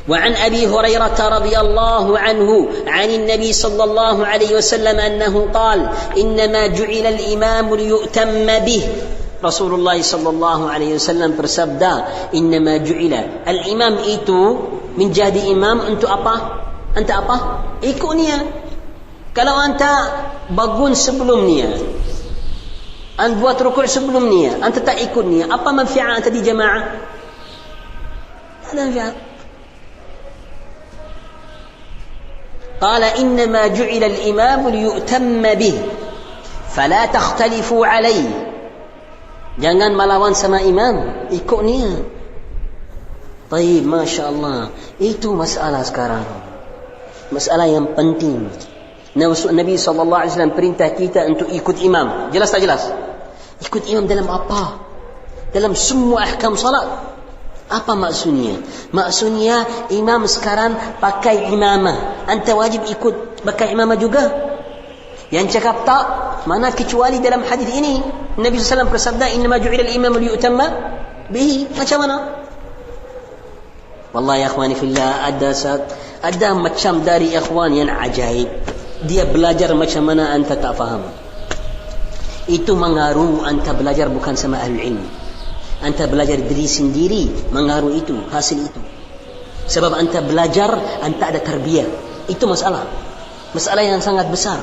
وعن أبي هريرة رضي الله عنه عن النبي صلى الله عليه وسلم أنه قال إنما جعل الإمام ليؤتم به. Rasulullah sallallahu alaihi wasallam bersabda, innama ju'ila al-imam itu menjadi imam untuk apa? Anta apa? Ikut dia. Kalau anta bangun sebelum dia, anta buat rukuk sebelum dia, anta tak ikut dia, apa manfaat anta di jamaah? Tak ada manfaat. قال إنما جعل الإمام ليؤتم به فلا تختلفوا عليه. Jangan melawan sama imam, ikut dia. Baik, Masya Allah. Itu masalah sekarang, masalah yang penting. Nabi SAW perintah kita untuk ikut imam. Jelas tak jelas? Ikut imam dalam apa? Dalam semua ahkam salat. Apa maksudnya? Maksudnya imam sekarang pakai imamah, anta wajib ikut pakai imamah juga. Yang cakap tak, mana kecuali dalam hadis ini Nabi SAW bersabda, innama ju'ila al-imam liyutamma bihi. Macam mana? Wallahi ya akhwani fillah, ada macam dari ikhwan yang ajaib. Dia belajar macam mana anta tak faham. Itu mengaruh anta belajar bukan sama ahli ilmu. Anta belajar diri sendiri, mengaruh itu, hasil itu. Sebab anta belajar, anta ada tarbiyah. Itu masalah. Masalah yang sangat besar.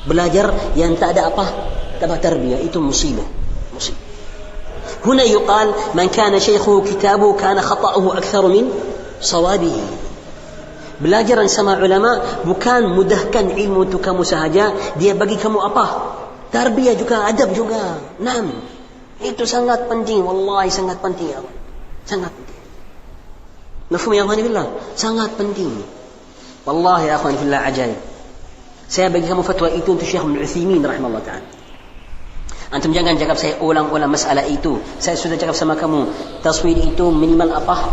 Belajar yang tak ada apa? Tak ada tarbiyah, itu musibah. هنا يقال من كان شيخه كتابه كان خطأه أكثر من صوابه. Belajar sama ulama bukan mudahkan ilmu untuk kamu sahaja, dia bagi kamu apa? Tarbiyah juga, adab juga. Naam. Itu sangat penting, wallahi sangat penting. Sangat penting. Mafhum ya akhwani fillah? Sangat penting. Wallahi ya akhwani fillah ajaib. Saya bagi kamu fatwa itu untuk Syekh Ibn Uthaymin rahimahullah ta'ala. Antum jangan cakap saya ulang-ulang masalah itu. Saya sudah cakap sama kamu, taswir itu minimal apa?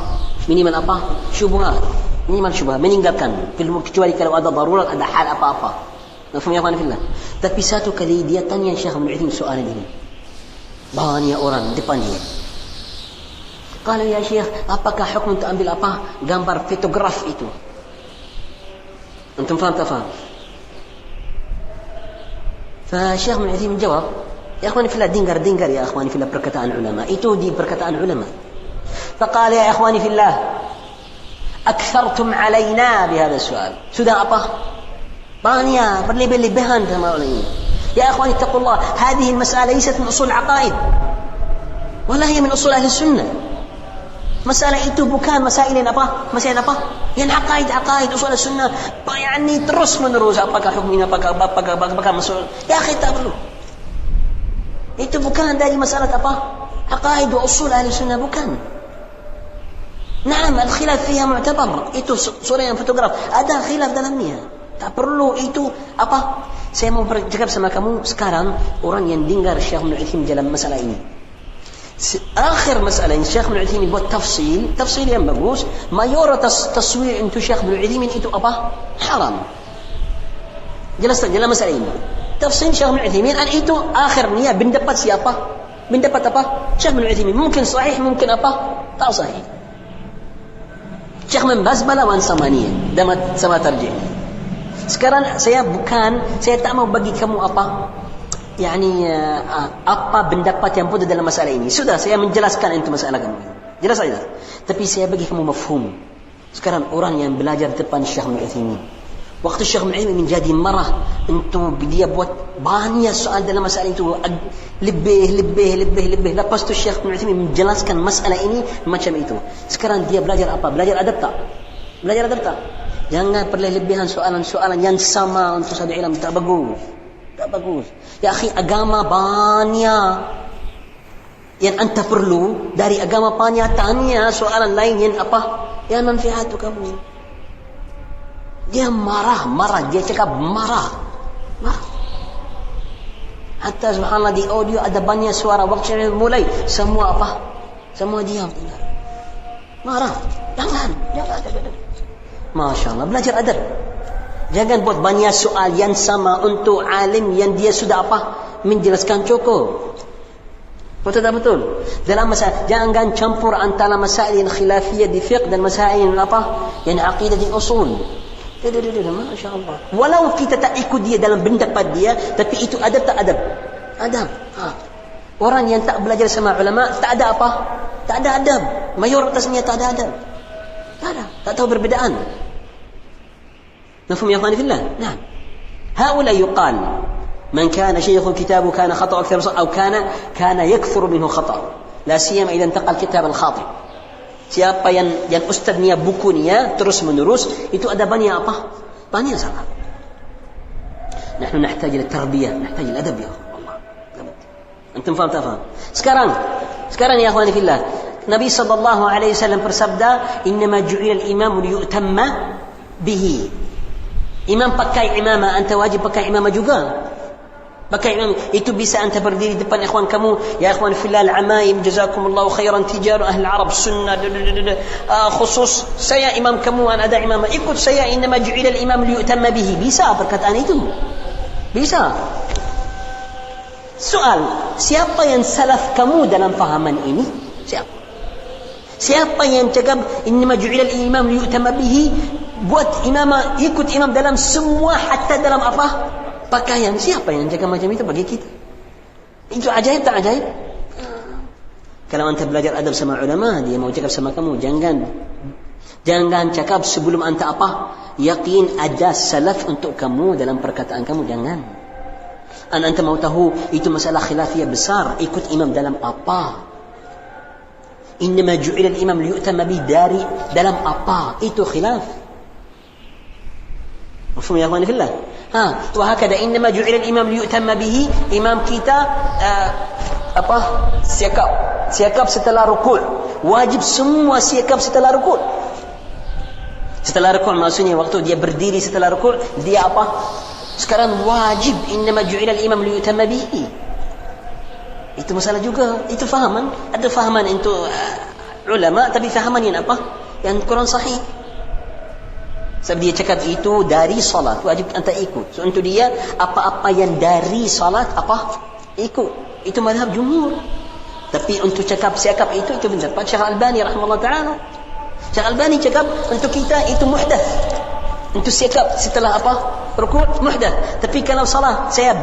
Minimal apa? Syubhat. Minimal syubhat, meninggalkan. Kecuali kalau ada darurat, ada hal apa-apa. Mafhum ya akhwani fillah? Tapi satu kali dia tanya Syekh Ibn Uthaymin soalan ini. Banyak orang depan dia. Kalau ya Syekh, apakah hukum untuk ambil apa? Gambar fotograf itu. Antum faham tak faham? فالشيخ من عثيمين جواب يا أخواني في الله دينجر يا أخواني في الله perkataan ulama itu di perkataan ulama. فقال يا أخواني في الله أكثرتم علينا بهذا السؤال. Sudah apa? banyak berlebih-lebihan sama orang ini. يا أخواني اتقوا الله, هذه المسألة ليست من أصول العقائد ولا هي من أصول أهل السنة. Masalah itu bukan masalah yang apa? Masalah apa? Yang aqaid usul sunnah. Yani terus menerus apakah hukumnya apakah masuk. Ya akhi tak perlu. Itu bukan dari masalah apa? Aqaid wa usul ahli sunnah bukan. Naam, al-khilaf fiha mu'tabar. Itu surah yang fotograf. Ada khilaf dalamnya. Tak perlu itu apa? Saya mau bercakap sama kamu sekarang orang yang dengar Syekh Ibn Uthaymin dalam masalah ini. آخر مسألة الشيخ ابن عثيمين buat تفصيل yang bagus. Mayoritas taswir untuk Syekh Ibn Uthaymin itu apa? Haram. Jelas masalah ini. Tafsir Syekh Ibn Uthaymin itu akhirnya pendapat siapa? Pendapat apa? Syekh Ibn Uthaymin. Mungkin sahih, mungkin apa? Tak sahih. Syekh Ibn Baz melawan sama dia, sama tarjih. Sekarang saya tak mau bagi kamu apa? Apa pendapat yang pun dalam masalah ini. Sudah saya menjelaskan itu masalah kamu. Jelas saja. Tapi saya bagi kamu mafhum. Sekarang orang yang belajar depan Syekh Ibn Uthaymin, waktu Syekh Ibn Uthaymin menjadi marah untuk dia buat banyak soal dalam masalah itu, lebih. Lepas tu Syekh Ibn Uthaymin menjelaskan masalah ini macam itu. Sekarang dia belajar apa? Belajar adab tak? Jangan berlebihan soalan-soalan yang sama untuk satu ilmu. Tak bagus. Ya akhi, agama banyak yang anta perlu. Dari agama banyak, tanya soalan lain yang apa? Yang manfaat tu kamu. Dia marah. Dia cakap marah. Hatta subhanallah di audio ada banyak suara. Waktu saya mulai semua apa? Semua diam. Marah. Jangan. Masya Allah, belajar adab. Jangan buat banyak soal yang sama untuk alim yang dia sudah apa? Menjelaskan cukup. Betul tak betul? Dalam masalah, jangan campur antara masail yang khilafiyah di fiqh dan masail yang apa? Yang aqidah di usul. Masya Allah. Walau kita tak ikut dia dalam pendapat dia, tapi itu adab tak adab? Adab. Orang yang tak belajar sama ulama, tak ada apa? Tak ada adab. Mayoritasnya tak ada adab. Tak ada. Tak tahu perbedaan. مفهوم يا اخواني في الله؟ نعم. هؤلاء يقال من كان شيخ كتابه كان خطأ أكثر أو كان يكثر منه خطأ لا سيما إذا انتقل كتاب الخاطئ. Siapa yang ustadznya bukunya terus menerus itu ada banyak apa? Banyak salah. نحن نحتاج إلى التربية نحتاج إلى الأدب يا الله. أنتم فهم تفهم. Sekarang ya akhwani fillah, Nabi sallallahu alaihi wasallam bersabda, "Innama ju'ila al-imam liyutamma bihi." Imam pakai imamah, anta wajib pakai imamah juga. Pakai imamah. Itu bisa anta berdiri depan ikhwan kamu, ya ikhwan fillah al-amaim, jazakumullahu khairan, tijar ahli Arab sunnah, khusus saya imam kamu, ada imamah, ikut saya, innama ju'ila al-imam liyutamma bihi. Bisa perkataan itu? Bisa. Soal, siapa yang salaf kamu dalam fahaman ini? Siapa yang cakap innama ju'ila al-imam liyutamma bihi? Buat imam, ikut imam dalam semua, hatta dalam apa? Pakaian. Siapa yang jaga macam itu bagi kita? Itu ajaib tak ajaib? Kalau anda belajar adab sama ulama, dia mau cakap sama kamu, jangan cakap sebelum anda apa? Yakin ada salaf untuk kamu dalam perkataan kamu, jangan. Anda mau tahu itu masalah khilafiyah besar, ikut imam dalam apa? Innama ju'ila al-imam liyutamma bihi, dari dalam apa? Itu khilaf. مفهوم يا اخواني في الله؟ وهكذا انما جعل الامام ليؤتم به. Imam kita siakap setelah rukuk, wajib semua siakap setelah rukuk. Setelah rukuk maksudnya waktu dia berdiri setelah rukuk, dia apa? Sekarang wajib innama ju'ila al-imam liyutam bihi. Itu masalah juga, itu fahaman. Ada fahaman untuk ulama, tapi fahaman yang apa? Yang kurang sahih. Sebab dia cakap itu dari salat, wajib anda ikut. So untuk dia apa-apa yang dari salat apa? Ikut. Itu mazhab jumhur. Tapi untuk cakap siakap itu pendapat Syekh Al-Albani rahimahullah taala. Syekh Al-Albani cakap untuk kita itu muhdath. Untuk siakap setelah apa? Rukuk muhdath. Tapi kalau salah saya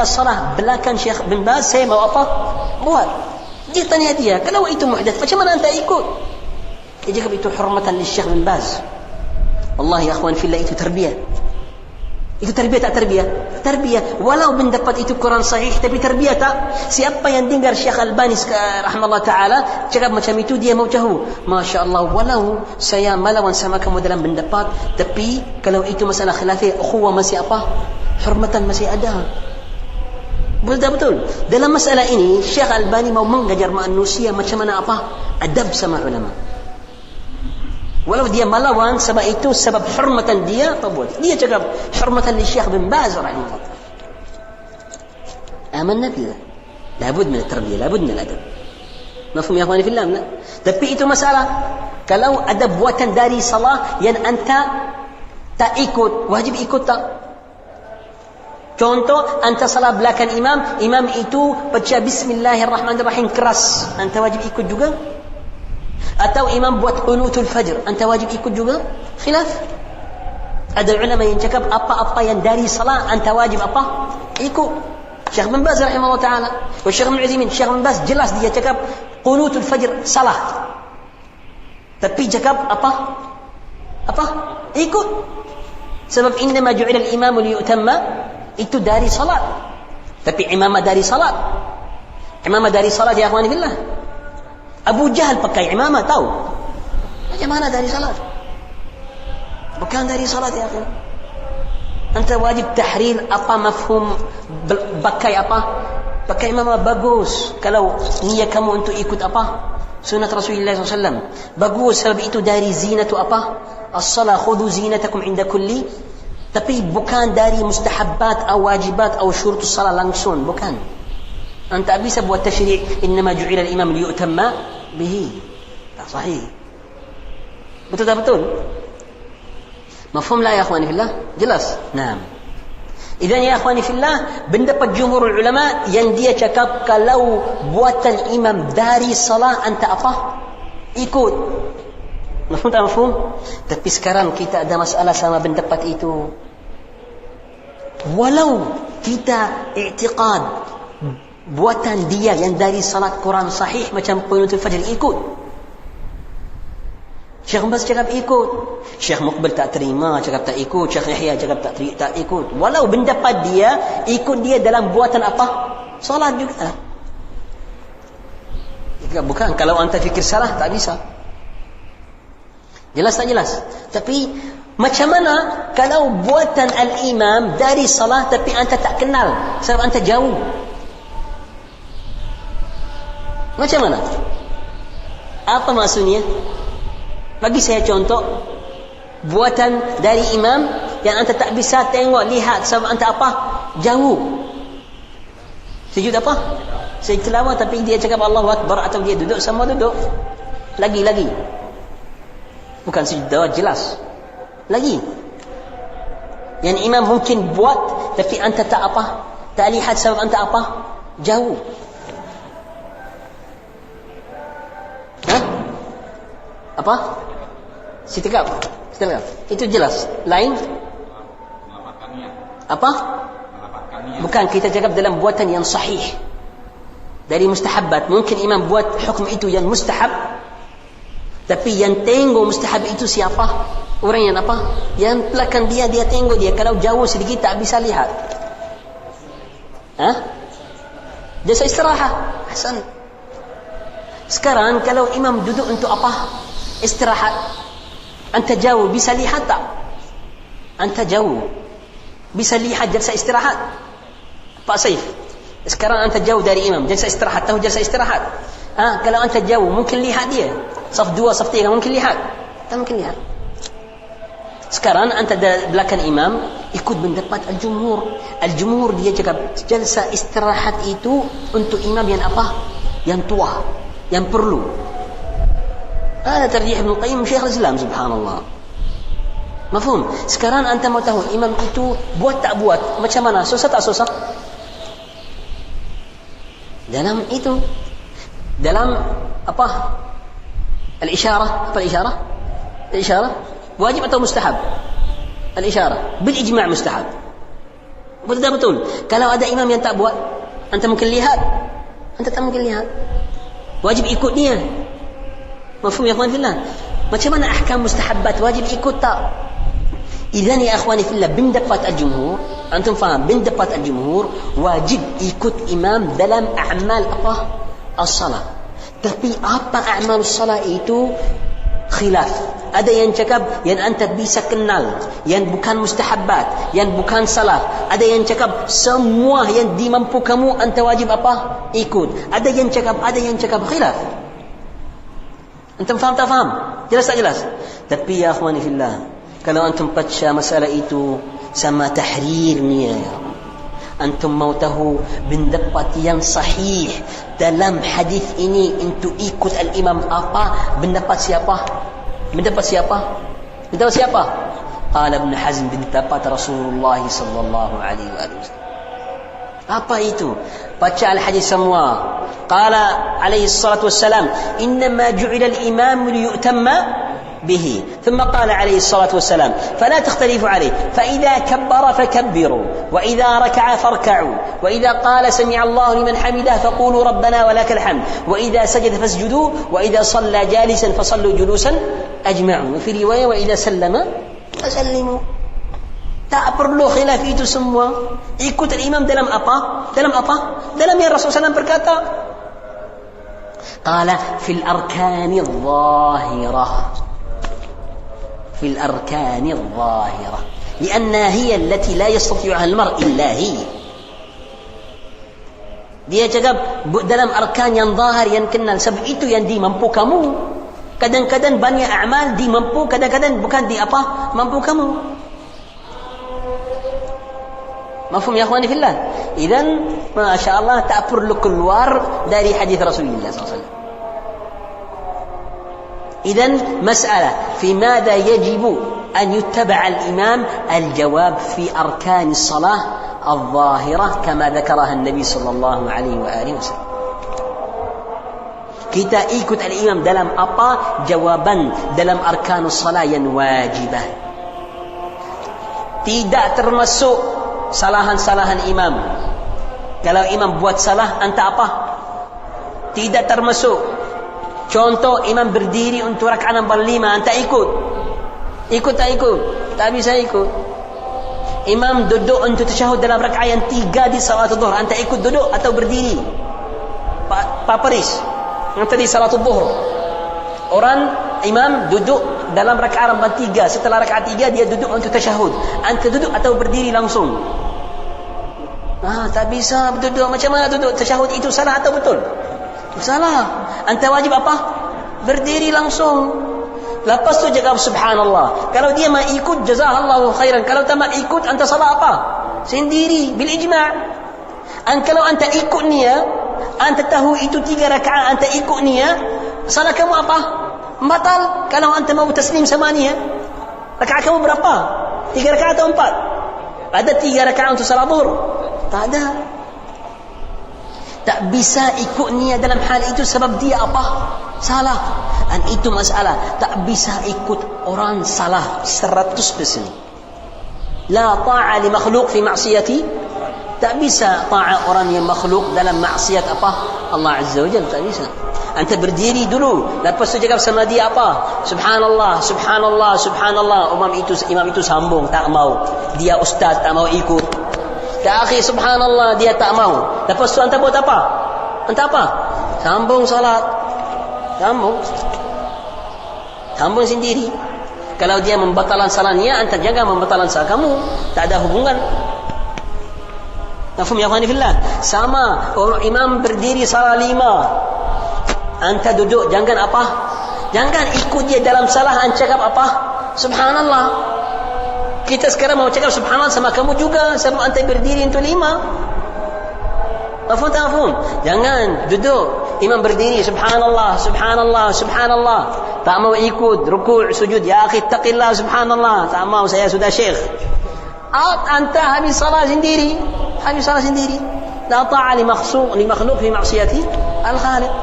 salah belakang Syekh bin Baz, saya mau apa? Buat. Dia tanya dia, kalau itu muhdath, macam mana anda ikut? Dia cakap itu hormatan li Syekh bin Baz. Allah ya akhwan fillah, itu tarbiyah. Itu tarbiyah tak tarbiyah? Tarbiyah. Walau mendapat itu Quran sahih, tapi tarbiyah tak? Siapa yang dengar Syekh Al-Albani rahimahullah ta'ala cakap macam itu, dia mau tahu, Masya Allah, walau saya melawan sama kamu dalam pendapat, tapi kalau itu masalah khilafiyah, ukhuwah masih apa? Hormatan masih ada. Betul. Dalam masalah ini Syekh Al-Albani mau mengajar manusia macam mana apa? Adab sama ulama. Walau dia melawan sebab itu, sebab hormatan dia, apa buat? Dia cakap hormatan li Syekh bin Baz rahimahullah. Amanna billah. Labud min at-tarbiyah, labud min al-adab. Mafhum ya akhwani fillah? Tapi itu masalah. Kalau ada buatan dari salah yang anta tak ikut, wajib ikut tak? Contoh, anta salah belakang imam itu baca bismillahirrahmanirrahim keras, anta wajib ikut juga? Atau imam buat qunutul fajr, anta wajib ikut juga? Khilaf. Ada ulama yang cakap apa-apa yang dari salat anta wajib apa? Ikut. Syekh bin Baz rahimahullah taala, wa Syekh bin Utsaimin, Syekh bin Baz jelas dia cakap qunutul fajr salah. Tapi cakap apa? Ikut. Sebab innama ju'ila al-imamu liyutamma, itu dari salat. Tapi imamah dari salat. Imamah dari salat ya akhwani billah. Abu Jahal pakai imamah, tahu? Macam mana dari salat? Bukan dari salat ya akhwani. Anta wajib tahrir apa mafhum pakai apa? Pakai imamah bagus. Kalau niat kamu untuk ikut apa? Sunnah Rasulullah SAW. Bagus, sebab itu dari zinatu apa? As-salah, khudhu zinatakum inda kulli. Tapi bukan dari mustahabbat atau wajibat atau syurutus salah langsung, bukan. Anta bisa buat tashri' innama ju'ila al-imam liyutamma bihi. Tak sahih. Betul tak betul? Mafhum la ya akhwani fillah? Jelas? Naam. Idan ya akhwani fillah, pendapat jumhur ulama yang dia cakap kalau buatan imam dari salah anta apa? Ikut. Mafhum tak mafhum? Tapi sekarang kita ada masalah sama pendapat itu. Walau kita i'tiqad buatan dia yang dari salat Quran sahih macam penutul fajr, ikut. Syekh Bas cakap ikut, Syekh Muqbil tak terima, cakap tak ikut, Syekh Yahya cakap tak ikut. Walau pendapat dia, ikut dia dalam buatan apa? Salat juga. Bukan, kalau anda fikir salah tak bisa. Jelas tak jelas? Tapi macam mana kalau buatan al-imam dari salat tapi anda tak kenal sebab anda jauh? Macam mana? Apa maksudnya? Bagi saya contoh, buatan dari imam yang anda tak bisa tengok, lihat sebab anda apa? Jauh. Sujud apa? Sujud tilawah tapi dia cakap Allahu Akbar atau dia duduk sama duduk. Lagi. Bukan sujud tilawah jelas. Lagi. Yang imam mungkin buat tapi anda tak apa? Tak lihat sebab anda apa? Jauh. Apa? Sitikab. Itu jelas. Lain? Apa? Bukan, kita cakap dalam buatan yang sahih. Dari mustahabat. Mungkin imam buat hukum itu yang mustahab. Tapi yang tengok mustahab itu siapa? Orang yang apa? Yang belakang dia tengok dia. Kalau jauh sedikit tak bisa lihat. Jasa istirahat. Hasan. Sekarang kalau imam duduk untuk apa? Istirahat. Anta jauh, bisa lihat tak? Anta jauh, bisa lihat jalsa istirahat? Pak Saif, sekarang anta jauh dari imam, jalsa istirahat, tahu jalsa istirahat? Kalau anta jauh, mungkin lihat dia. Saf 2, saf 3, mungkin lihat? Tak mungkin lihat. Sekarang anta di belakang imam, ikut pendapat al-jumhur. Al-jumhur dia cakap jalsa istirahat itu untuk imam yang apa? Yang tua, yang perlu. Ada terjih Ibn Qayyim Syekh Islam, subhanallah. Mafhum? Sekarang anda mau tahu imam itu buat tak buat, macam mana? Susah tak susah? Dalam itu, dalam apa? Al-isyarah. Apa al-isyarah? Al-isyarah wajib atau mustahab? Al-isyarah bil ijma' mustahab. Betul. Kalau ada imam yang tak buat, anda mungkin lihat? Anda tak mungkin lihat. Wajib ikut dia. Mafhum ya akhwani fillah? Macam mana ahkam mustahabbat wajib ikut tak? Idzan ya akhwani fillah, pendapat al-jumhur, antum faham, pendapat al-jumhur wajib ikut imam dalam a'mal apa? As-salat. Tapi apa a'mal as-salat itu khilaf. Ada yang cakap yang anta bisa kenal, yang bukan mustahabbat, yang bukan salah. Ada yang cakap semua yang dimampu kamu anta wajib apa? Ikut. Ada yang cakap khilaf. Antum faham tak faham? Jelas tak jelas? Tapi ya akhwani fillah, kalau antum baca masalah itu sama tahrirnya, antum mau tahu pendapat yang sahih dalam hadis ini untuk ikut al-imam apa? Pendapat siapa? Qala Ibn Hazm, pendapat Rasulullah sallallahu alaihi wasallam. Apa itu? Baca al-hadis semua. Qala alaihi salatu wassalam, innama ju'ila al-imam liyu'tamma bihi. Thumma qala alaihi salatu wassalam, fala takhtalifu alaihi, fa idza kabbara fakabbiru, wa idza raka'a farka'u, wa idza qala sami'a Allahu liman hamidah faqulu rabbana wa lakal hamd, wa idza sajada fasjudu, wa idza shalla jalisan fasallu julusan ajma'u. Fi riwayah wa idza sallama fasallimu. Tak perlu khilaf itu semua. Ikut imam dalam apa? Dalam yang Rasulullah SAW berkata. Qala fil arkani adh-dhahirah. Lianna hiya allati la yastati'uha al-mar' illa hi. Dia cakap dalam arkan yang zahir yang kenal, sebab itu yang dimampu kamu. Kadang-kadang banyak amal dimampu, kadang-kadang bukan di apa? Mampu kamu. Mafhum ya akhwani fillah? Idan masya-Allah tak perlu keluar dari hadis Rasulullah SAW. Idan masalah fi madza yajibu an yuttaba' al-imam, al-jawab fi arkan as-salah الظاهرة كما ذكرها النبي صلى الله عليه وآله وسلم. Kita ikut al-imam dalam apa? Jawaban dalam arkanus salat yang wajibah. Tidak termasuk salahan-salahan imam. Kalau imam buat salah, anta apa? Tidak termasuk. Contoh, imam berdiri untuk rakaat nombor 5, anta ikut. Ikut tak ikut? Tak bisa ikut. Imam duduk untuk tasyahud dalam rakaat yang 3 di salat zuhur, anta ikut duduk atau berdiri? Paparis. Yang tadi salat zuhur, orang imam duduk dalam rakaat nombor 3, setelah rakaat 3 dia duduk untuk tasyahud, anta duduk atau berdiri langsung? Tak bisa duduk. Macam mana duduk? Tasyahud itu salah atau betul? Salah. Anta wajib apa? Berdiri langsung. Lepas tu jawab subhanallah. Kalau dia mau ikut, jazakallahu khairan. Kalau tak mau ikut, anta salah apa? Sendiri bil ijma'. Kalau anta ikut niya, anta tahu itu 3 rakaat, anta ikut niya, salah kamu apa? Batal. Kalau anta mau taslim sama niya, rakaat kamu berapa? 3 rakaat atau 4? Ada 3 rakaat untuk salat zuhur? Tak ada. Tak bisa ikut niya dalam hal itu sebab dia apa? Salah. Dan itu masalah. Tak bisa ikut orang salah 100%. La ta'a li makhluk fi ma'siyati. Tak bisa ta'a orang yang makhluk dalam maksiat apa? Allah Azza wa Jalla. Tak bisa. Anta berdiri dulu, lepas tu cakap sama dia apa? Subhanallah, subhanallah, subhanallah. Imam itu sambung, tak mau. Dia ustaz, tak mau ikut. Ya akhi, subhanallah, dia tak mau. Lepas tu anta buat apa? Anta apa? Sambung salat. Sambung sendiri. Kalau dia membatalkan salatnya, anta jangan membatalkan salat kamu. Tak ada hubungan. Mafhum ya akhwani fillah? Sama, orang imam berdiri salat 5, anta duduk, jangan apa? Jangan ikut dia dalam salah, anta cakap apa? Subhanallah. Kita sekarang mau cakap subhanallah sama kamu juga, sebab anta berdiri untuk 5. Mafhum tak mafhum? Jangan duduk, imam berdiri subhanallah, subhanallah, subhanallah. Tak mau ikut rukuk sujud. Ya akhi taqillah, subhanallah. Tak mau, saya sudah syekh. Anta habis salat sendiri. La ta'a li makhluk fi ma'siyati al-khaliq.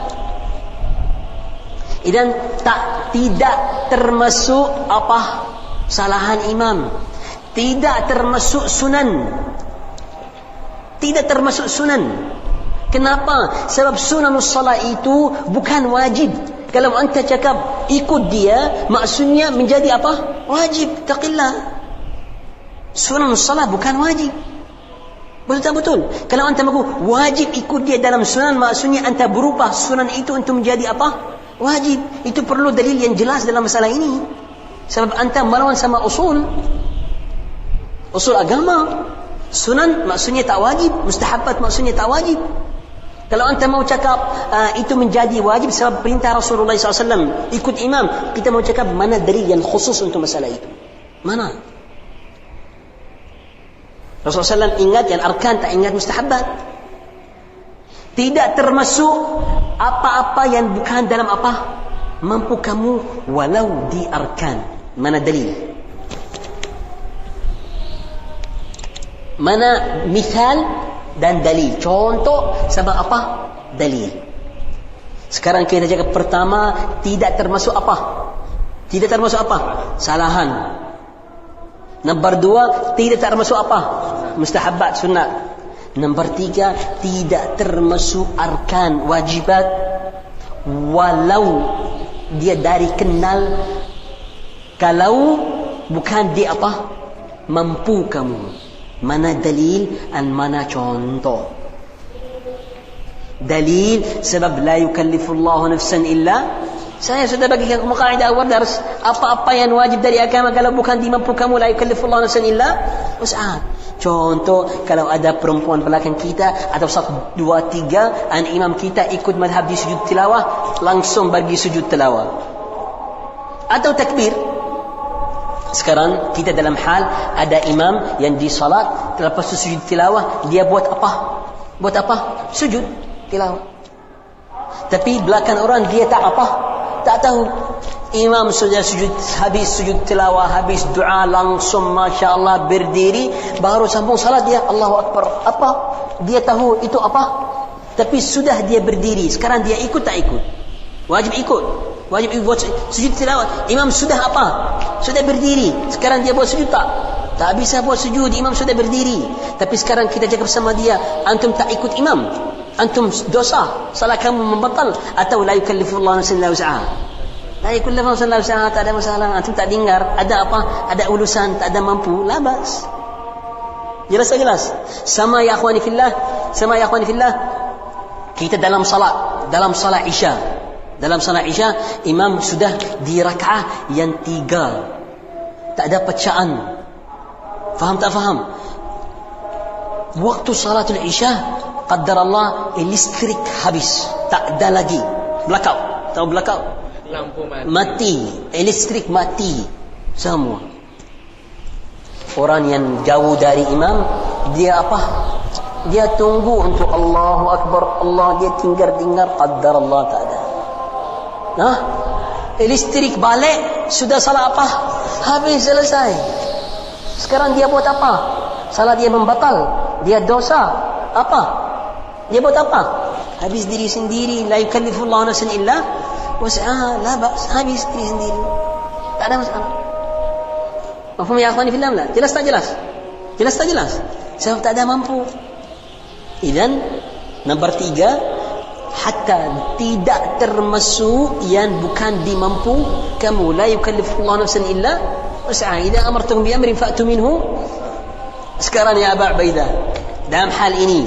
Idan tidak termasuk apa? Salahan imam. Tidak termasuk sunan. Tidak termasuk sunan. Kenapa? Sebab sunanus salat itu bukan wajib. Kalau anta cakap ikut dia, maksudnya menjadi apa? Wajib. Taqillah. Sunanus salat bukan wajib. Betul tak betul? Kalau anta mengaku wajib ikut dia dalam sunan, maksudnya anta berubah sunan itu untuk menjadi apa? Wajib. Itu perlu dalil yang jelas dalam masalah ini. Sebab anta melawan sama usul agama. Sunan maksudnya tak wajib, mustahabat maksudnya tak wajib. Kalau anta mau cakap itu menjadi wajib sebab perintah Rasulullah SAW ikut imam, kita mau cakap mana dalil yang khusus untuk masalah itu? Mana? Rasulullah SAW ingat yang arkan, tak ingat mustahabat. Tidak termasuk apa-apa yang bukan dalam apa? Mampu kamu walau di arkan. Mana dalil? Mana misal dan dalil? Contoh sebab apa? Dalil. Sekarang kita cakap pertama, tidak termasuk apa? Tidak termasuk apa? Salahan. Nombor 2, tidak termasuk apa? Mustahabat, sunnah. Nombor 3, tidak termasuk arkan, wajibat, walau dia dari kenal, kalau bukan dia apa? Mampu kamu. Mana dalil dan mana contoh? Dalil sebab la yukallifullahu nafsan illa. Saya sudah bagi kamu kaidah awal dars. Apa-apa yang wajib dari agama kalau bukan dimampu kamu, la yukallifullahu nafsan illa wus'aha. Contoh, kalau ada perempuan belakang kita atau 1, 2, 3 dan imam kita ikut madhab di sujud tilawah, langsung bagi sujud tilawah atau takbir. Sekarang kita dalam hal ada imam yang di salat, lepas tu sujud tilawah, dia buat apa? Buat apa? Sujud tilawah. Tapi belakang orang dia tak apa? Tak tahu. Imam sudah sujud, habis sujud tilawah, habis doa, langsung Masya Allah berdiri, baru sambung salat dia, Allahu Akbar. Apa? Dia tahu itu apa? Tapi sudah dia berdiri. Sekarang dia ikut tak ikut? Wajib ikut. Wajib buat sujud tilawah. Imam sudah apa? Sudah berdiri. Sekarang dia buat sujud tak? Tak bisa buat sujud. Imam sudah berdiri. Tapi sekarang kita cakap sama dia, antum tak ikut imam, antum dosa, salah kamu membatal. Atau la yukallifullahu nafsan illa wus'aha. La yukallifullahu nafsan illa wus'aha, tak ada masalah. Antum tak dengar ada apa? Ada ulusan, tak ada mampu, la bas. Jelas tak jelas? Sama ya akhwani fillah, sama ya akhwani fillah. Kita dalam salat Isya. Dalam salat Isya, imam sudah di rakaah yang 3. Tak ada pecaan. Faham tak faham? Waktu salatul Isya, qaddar Allah, listrik habis. Tak ada lagi. Blackout. Tahu blackout? Lampu mati. Listrik mati. Semua. Orang yang jauh dari imam, dia apa? Dia tunggu untuk Allahu Akbar. Allah, dia tinggal dengar, qaddar Allah, tak ada. Nah, listrik balik, sudah salah apa? Habis, selesai. Sekarang dia buat apa? Salah dia membatal, dia dosa. Apa? Dia buat apa? Habis diri sendiri. La yukallifullahu nafsan illa wus'aha. La ba'as, habis diri sendiri. Tak ada masalah. Mafhum ya akhwani fillah? La? Jelas tak jelas? Jelas tak jelas? Sebab tak ada mampu. Idan, nombor 3, hatta tidak termasuk yang bukan dimampu kamu. La yukallifullahu nafsan illa wus'aha. Idza amartum bi amrin fa'tu minhu. Sekarang ya Aba Ubaidah, dalam hal ini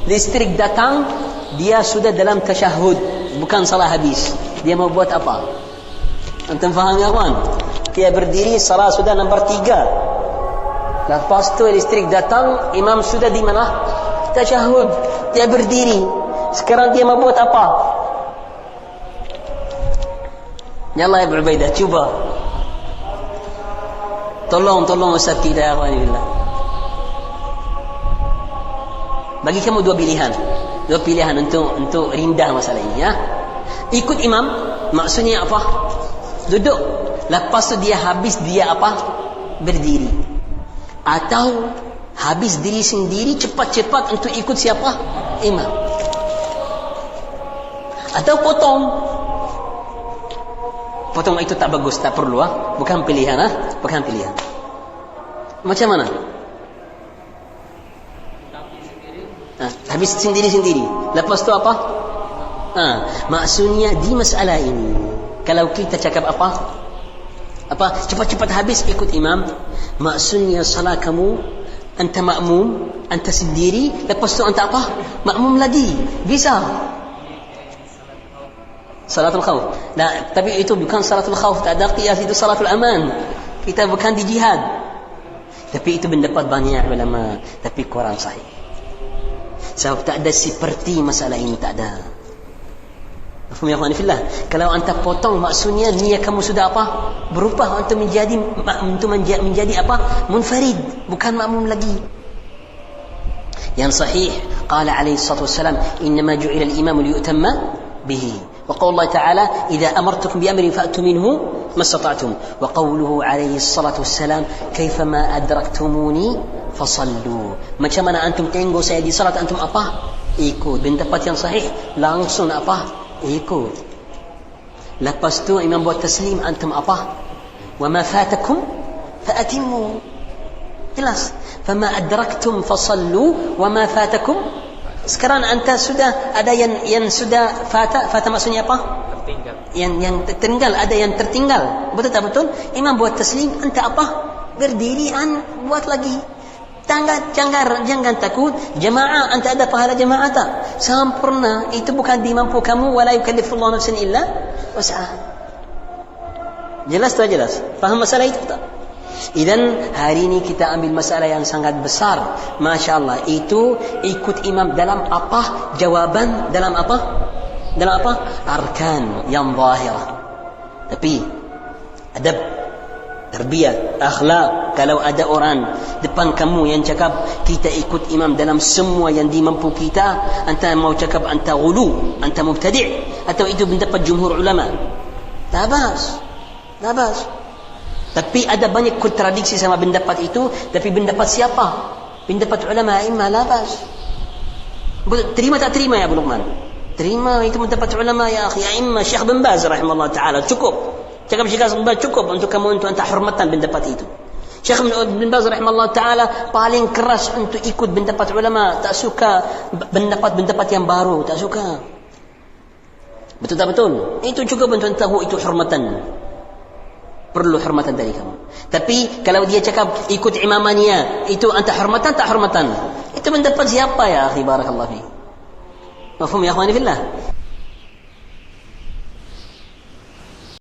listrik datang, dia sudah dalam tasyahud, bukan salah habis. Dia mau buat apa? Antum faham ya kawan? Dia berdiri, salat sudah nombor 3. Lepas tu listrik datang, imam sudah di mana? Tasyahud. Dia berdiri. Sekarang dia mau buat apa? Ya Allah ya Abu Ubaidah, cuba. Tolong Ustaz kita ya Allah. Bagi kamu dua pilihan untuk rindah masalah ini ya. Ikut imam, maksudnya apa? Duduk. Lepas tu dia habis, dia apa? Berdiri. Atau habis diri sendiri, cepat-cepat untuk ikut siapa? Imam. Atau potong itu tak bagus, tak perlu bukan pilihan bukan pilihan. Macam mana? Habis sendiri-sendiri. Lepas tu apa? Maksudnya di masalah ini, kalau kita cakap apa cepat-cepat habis ikut imam, maksudnya salah kamu, anta makmum, anta sendiri, lepas tu anta apa? Makmum lagi. Bisa. Salatul khawf. Nah, tapi itu bukan salatul khawf, tak ada qiyas, itu salatul aman. Kita bukan di jihad. Tapi itu pendapat banyak ulama, tapi kurang sahih. Sebab tak ada seperti masalah ini, tak ada. Faham ya fillah? Kalau anta potong, maksudnya niat kamu sudah apa? Berubah untuk menjadi apa? Munfarid, bukan makmum lagi. Yang sahih, qala alaihi salatu wassalam, innama ju'ila al-imamu liyutamma bihi. وقول الله تعالى إذا أمرتكم بأمر فأتوا منه ما استطعتم. وقوله عليه الصلاة والسلام كيفما أدركتموني فصلوا. Macam mana antum tengok saya di salat, antum apa? Ikut. Pendapat yang sahih, langsung apa? Ikut. Lepas tu imam buat taslim, antum apa? وما فاتكم فأتموا. Jelas. فما أدركتم فصلوا وما فاتكم. Sekarang anta sudah ada yang sudah fata maksudnya apa? Tertinggal. Yang tertinggal, ada yang tertinggal. Betul tak betul? Imam buat taslim, anta apa? Berdiri, buat lagi. Jangan takut. Jamaah, anta ada pahala jamaah tak? Sempurna. Itu bukan dimampu kamu. Wala yukallifullahu nafsan illa wus'aha. Jelas tak jelas? Faham masalah itu tak? Idan hari ini kita ambil masalah yang sangat besar. Masya Allah. Itu ikut imam dalam apa? Jawaban dalam apa? Dalam apa? Arkan yang zahirah. Tapi adab, tarbiyah, akhlak. Kalau ada orang depan kamu yang cakap kita ikut imam dalam semua yang dimampu kita, anta mau cakap anta ghulu, anta mubtadi', atau itu pendapat jumhur ulama. Labas. Labas. Tapi ada banyak kontradiksi sama pendapat itu. Tapi pendapat siapa? Pendapat ulama imma labas. Terima tak terima ya Abu Luqman? Terima, itu pendapat ulama ya akhi. Imma Syekh bin Baz rahimahullah ta'ala. Cukup. Cakap Syekh bin Baz cukup untuk kamu untuk anda hormatan pendapat itu. Syekh bin Baz rahimahullah ta'ala paling keras untuk ikut pendapat ulama. Tak suka pendapat-pendapat yang baru. Tak suka. Betul tak betul? Itu cukup untuk tahu itu hormatan. Perlu hormatan dari kamu. Tapi kalau dia cakap ikut imamannya, itu anta hormatan tak hormatan? Itu pendapat siapa ya akhi barakallahu fi? Mafhum ya akhwani fillah?